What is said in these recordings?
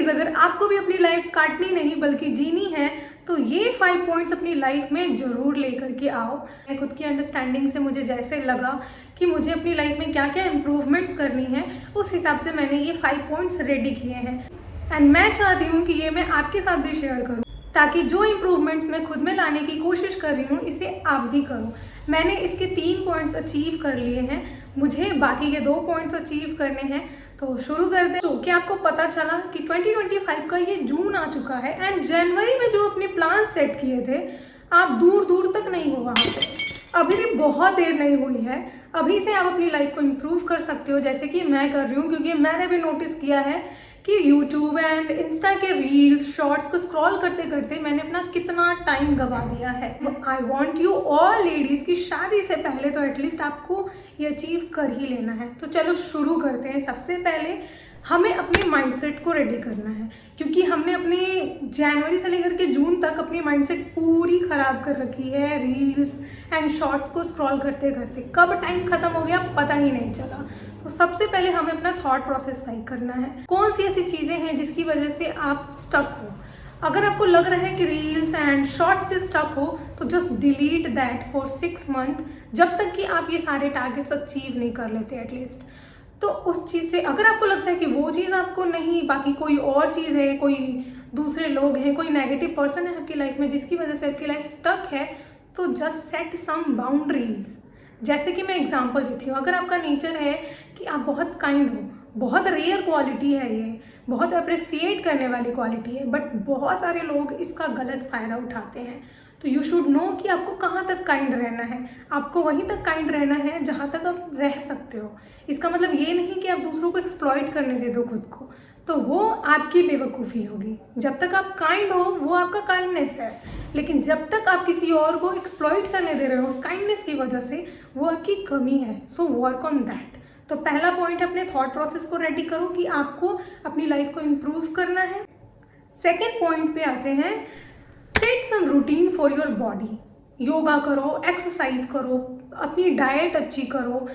Ladies, अगर आपको भी अपनी लाइफ काटनी नहीं बल्कि जीनी है तो ये 5 पॉइंट्स अपनी लाइफ में ज़रूर लेकर के आओ। मैं खुद की अंडरस्टैंडिंग से मुझे जैसे लगा कि मुझे अपनी लाइफ में क्या क्या इम्प्रूवमेंट्स करनी है, उस हिसाब से मैंने ये 5 पॉइंट्स रेडी किए हैं। एंड मैं चाहती हूँ कि ये मैं आपके साथ भी शेयर करूँ, ताकि जो इम्प्रूवमेंट्स मैं खुद में लाने की कोशिश कर रही हूँ इसे आप भी करो। मैंने इसके 3 पॉइंट्स अचीव कर लिए हैं, मुझे बाकी के 2 पॉइंट्स अचीव करने हैं। तो शुरू करते हैं। तो क्या आपको पता चला कि 2025 का ये जून आ चुका है एंड जनवरी में जो अपने प्लान सेट किए थे आप दूर दूर तक नहीं हो वहाँ पे। अभी भी बहुत देर नहीं हुई है, अभी से आप अपनी लाइफ को इम्प्रूव कर सकते हो, जैसे कि मैं कर रही हूँ। क्योंकि मैंने भी नोटिस किया है कि यूट्यूब एंड इंस्टा के रील्स शॉर्ट्स को स्क्रॉल करते करते मैंने अपना कितना टाइम गवा दिया है। I want you all ladies की शादी से पहले तो एटलीस्ट आपको ये अचीव कर ही लेना है। तो चलो शुरू करते हैं। सबसे पहले हमें अपने माइंडसेट को रेडी करना है, क्योंकि हमने अपने जनवरी से लेकर के जून तक अपनी माइंडसेट पूरी ख़राब कर रखी है रील्स एंड शॉर्ट्स को स्क्रॉल करते करते। कब टाइम ख़त्म हो गया पता ही नहीं चला। तो सबसे पहले हमें अपना थॉट प्रोसेस सही करना है। कौन सी ऐसी चीज़ें हैं जिसकी वजह से आप स्टक हो। अगर आपको लग रहा है कि रील्स एंड शॉर्ट्स से स्टक हो तो just delete that for 6 month, जब तक कि आप ये सारे टारगेट्स अचीव नहीं कर लेते एटलीस्ट। तो उस चीज़ से अगर आपको लगता है कि वो चीज़ आपको नहीं, बाकी कोई और चीज़ है, कोई दूसरे लोग हैं, कोई नेगेटिव पर्सन है आपकी लाइफ में जिसकी वजह से आपकी लाइफ स्टक है, तो जस्ट सेट सम बाउंड्रीज। जैसे कि मैं एग्जांपल देती हूँ, अगर आपका नेचर है कि आप बहुत काइंड हो, बहुत रेयर क्वालिटी है, ये बहुत अप्रिसिएट करने वाली क्वालिटी है, बट बहुत सारे लोग इसका गलत फ़ायदा उठाते हैं। तो यू शुड नो कि आपको कहाँ तक काइंड रहना है। आपको वहीं तक काइंड रहना है जहाँ तक आप रह सकते हो। इसका मतलब ये नहीं कि आप दूसरों को एक्सप्लॉइट करने दे दो खुद को, तो वो आपकी बेवकूफ़ी होगी। जब तक आप काइंड हो वो आपका काइंडनेस है, लेकिन जब तक आप किसी और को एक्सप्लॉइट करने दे रहे हो उस काइंडनेस की वजह से, वो आपकी कमी है। So work on that. तो पहला पॉइंट, अपने थॉट प्रोसेस को रेडी करो कि आपको अपनी लाइफ को इम्प्रूव करना है। सेकेंड पॉइंट पे आते हैं, set some routine for your body. Yoga करो, एक्सरसाइज करो, अपनी डाइट अच्छी करो।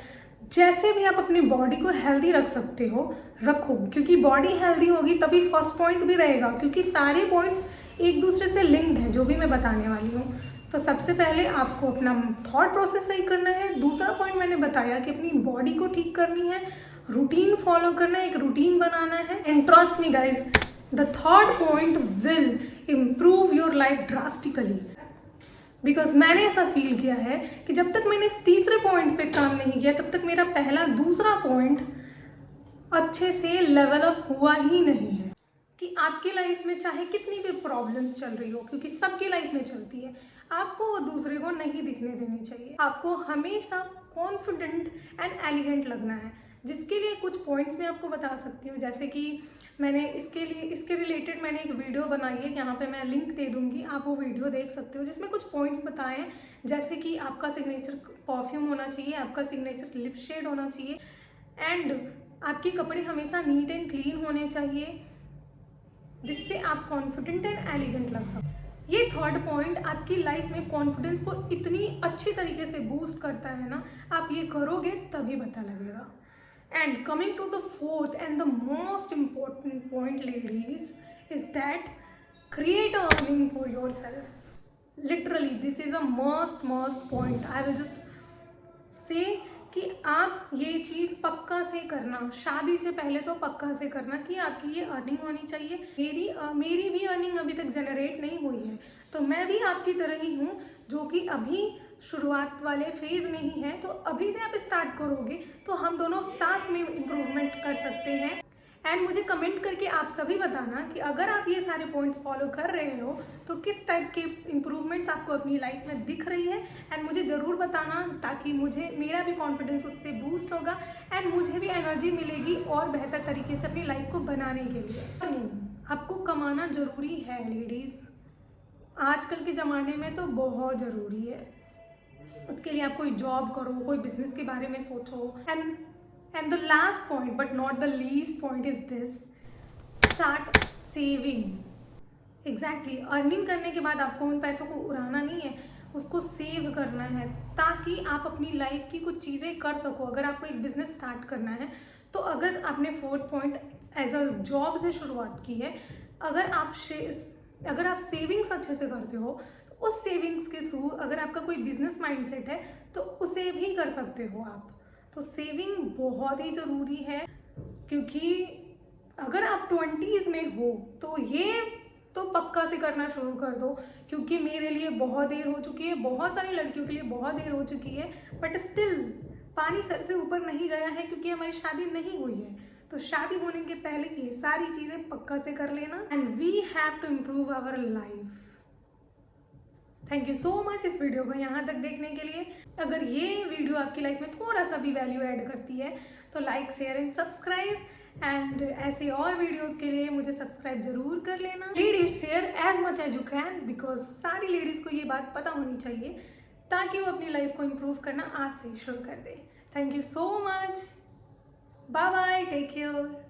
जैसे भी आप अपनी बॉडी को हेल्दी रख सकते हो रखो, क्योंकि बॉडी हेल्दी होगी तभी फर्स्ट पॉइंट भी रहेगा, क्योंकि सारे पॉइंट्स एक दूसरे से लिंक्ड हैं जो भी मैं बताने वाली हूँ। तो सबसे पहले आपको अपना थॉट प्रोसेस सही करना है। दूसरा पॉइंट मैंने बताया कि अपनी बॉडी को ठीक करनी है, रूटीन फॉलो करना है, एक रूटीन बनाना है। And trust me guys, the third point will improve your life drastically. Because मैंने ऐसा फील किया है कि जब तक मैंने इस तीसरे पॉइंट पे काम नहीं किया तब तक मेरा पहला दूसरा पॉइंट अच्छे से लेवल अप हुआ ही नहीं है। कि आपकी लाइफ में चाहे कितनी भी प्रॉब्लम्स चल रही हो, क्योंकि सबकी लाइफ में चलती है, आपको वो दूसरे को नहीं दिखने देनी चाहिए। आपको हमेशा कॉन्फिडेंट एंड एलिगेंट लगना है, जिसके लिए कुछ पॉइंट्स मैं आपको बता सकती हूँ। जैसे कि मैंने इसके रिलेटेड मैंने एक वीडियो बनाई है, यहाँ पे मैं लिंक दे दूँगी, आप वो वीडियो देख सकते हो, जिसमें कुछ पॉइंट्स बताए हैं। जैसे कि आपका सिग्नेचर परफ्यूम होना चाहिए, आपका सिग्नेचर लिप शेड होना चाहिए, एंड आपके कपड़े हमेशा नीट एंड क्लीन होने चाहिए, जिससे आप कॉन्फिडेंट एंड एलिगेंट लग सकते। ये थर्ड पॉइंट आपकी लाइफ में कॉन्फिडेंस को इतनी अच्छी तरीके से बूस्ट करता है ना, आप ये करोगे तभी पता लगेगा। And coming to the fourth and the most important point ladies is that create earning for yourself. Literally this is a must point. I will just say कि आप ये चीज़ पक्का से करना, शादी से पहले तो पक्का से करना कि आपकी ये अर्निंग होनी चाहिए। मेरी भी अर्निंग अभी तक जनरेट नहीं हुई है, तो मैं भी आपकी तरह ही हूँ जो कि अभी शुरुआत वाले फेज में ही है। तो अभी से आप स्टार्ट करोगे तो हम दोनों साथ में इम्प्रूवमेंट कर सकते हैं। एंड मुझे कमेंट करके आप सभी बताना कि अगर आप ये सारे पॉइंट्स फॉलो कर रहे हो तो किस टाइप के इम्प्रूवमेंट्स आपको अपनी लाइफ में दिख रही है। एंड मुझे ज़रूर बताना, ताकि मेरा भी कॉन्फिडेंस उससे बूस्ट होगा एंड मुझे भी एनर्जी मिलेगी और बेहतर तरीके से अपनी लाइफ को बनाने के लिए। नहीं, आपको कमाना ज़रूरी है लेडीज़, आजकल के ज़माने में तो बहुत ज़रूरी है। उसके लिए आप कोई जॉब करो, कोई बिजनेस के बारे में सोचो। And the last point but not the least point is this: start saving. Exactly, earning करने के बाद आपको उन पैसों को उड़ाना नहीं है, उसको सेव करना है, ताकि आप अपनी लाइफ की कुछ चीज़ें कर सको। अगर आपको एक बिजनेस स्टार्ट करना है तो अगर आपने fourth point as a job से शुरुआत की है। अगर आप सेविंग्स अच्छे से करते हो तो उस सेविंग्स के थ्रू अगर आपका कोई बिजनेस माइंडसेट है तो उसे भी कर सकते हो आप। तो सेविंग बहुत ही ज़रूरी है, क्योंकि अगर आप 20s में हो तो ये तो पक्का से करना शुरू कर दो, क्योंकि मेरे लिए बहुत देर हो चुकी है, बहुत सारी लड़कियों के लिए बहुत देर हो चुकी है, बट स्टिल पानी सर से ऊपर नहीं गया है, क्योंकि हमारी शादी नहीं हुई है। तो शादी होने के पहले ये सारी चीज़ें पक्का से कर लेना, and we have to improve our life. Thank you so much इस वीडियो को यहाँ तक देखने के लिए। अगर ये वीडियो आपकी लाइफ में थोड़ा सा भी वैल्यू ऐड करती है तो like, share and subscribe, and ऐसे और वीडियोस के लिए मुझे सब्सक्राइब जरूर कर लेना। Ladies, share as much as you can, because सारी लेडीज को ये बात पता होनी चाहिए ताकि वो अपनी लाइफ को इम्प्रूव करना आज से शुरू कर दे। Thank you so much, bye bye, take care.